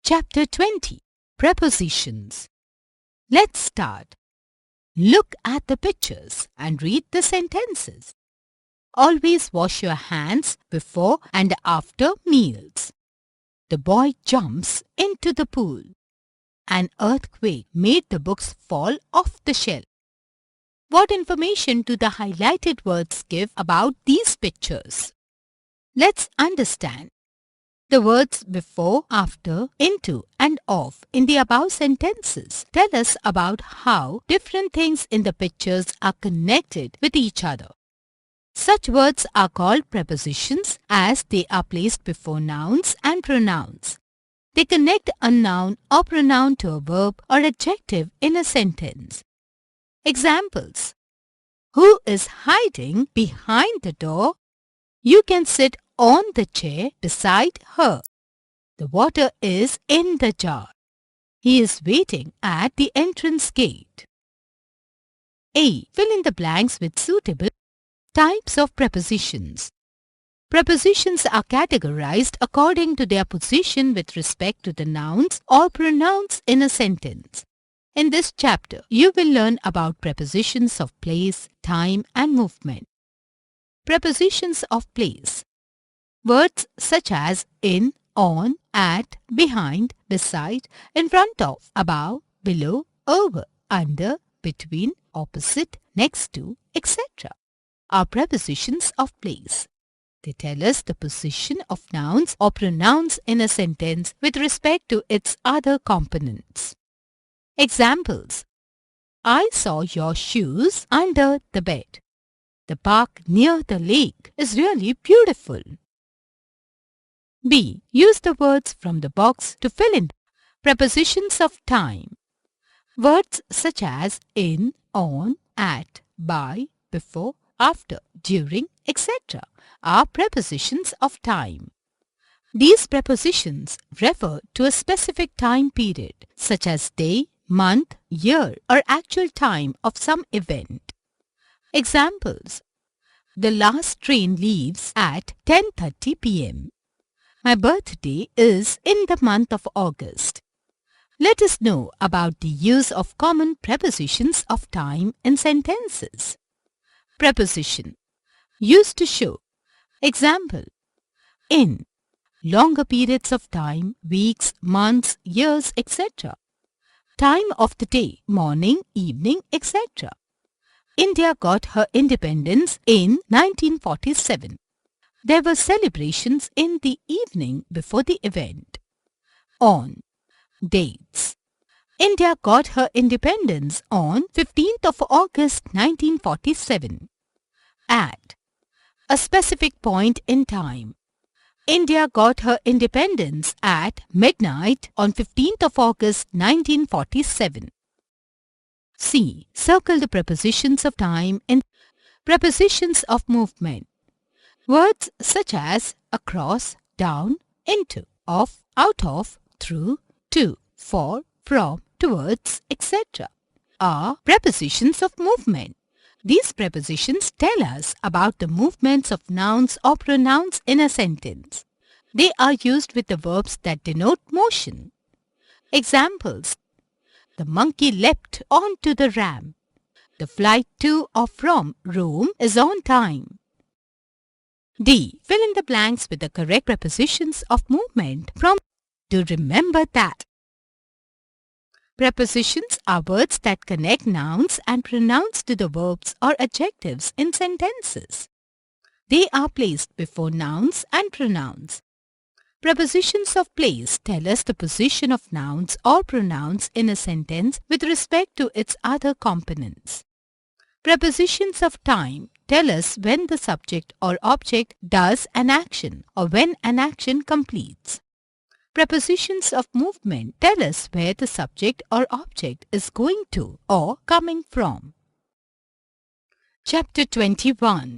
Chapter 20. Prepositions. Let's start. Look at the pictures and read the sentences. Always wash your hands before and after meals. The boy jumps into the pool. An earthquake made the books fall off the shelf. What information do the highlighted words give about these pictures? Let's understand. The words before, after, into and of in the above sentences tell us about how different things in the pictures are connected with each other. Such words are called prepositions as they are placed before nouns and pronouns. They connect a noun or pronoun to a verb or adjective in a sentence. Examples. Who is hiding behind the door? You can sit on the chair beside her. The water is in the jar. He is waiting at the entrance gate. A. Fill in the blanks with suitable types of prepositions. Prepositions are categorized according to their position with respect to the nouns or pronouns in a sentence. In this chapter, you will learn about prepositions of place, time, and movement. Prepositions of place. Words such as in, on, at, behind, beside, in front of, above, below, over, under, between, opposite, next to, etc. are prepositions of place. They tell us the position of nouns or pronouns in a sentence with respect to its other components. Examples. I saw your shoes under the bed. The park near the lake is really beautiful. B. Use the words from the box to fill in prepositions of time. Words such as in, on, at, by, before, after, during, etc. are prepositions of time. These prepositions refer to a specific time period such as day, month, year or actual time of some event. Examples. The last train leaves at 10:30 p.m. My birthday is in the month of August. Let us know about the use of common prepositions of time in sentences. Preposition. Used to show. Example. In. Longer periods of time, weeks, months, years, etc. Time of the day, morning, evening, etc. India got her independence in 1947. There were celebrations in the evening before the event. On. Dates. India got her independence on 15th of August 1947. At. A specific point in time. India got her independence at midnight on 15th of August 1947. C. Circle the prepositions of time in prepositions of movement. Words such as across, down, into, off, out of, through, to, for, from, towards, etc. are prepositions of movement. These prepositions tell us about the movements of nouns or pronouns in a sentence. They are used with the verbs that denote motion. Examples. The monkey leapt onto the ram. The flight to or from Rome is on time. D. Fill in the blanks with the correct prepositions of movement from. Do remember that. Prepositions are words that connect nouns and pronouns to the verbs or adjectives in sentences. They are placed before nouns and pronouns. Prepositions of place tell us the position of nouns or pronouns in a sentence with respect to its other components. Prepositions of time tell us when the subject or object does an action or when an action completes. Prepositions of movement tell us where the subject or object is going to or coming from. Chapter 21.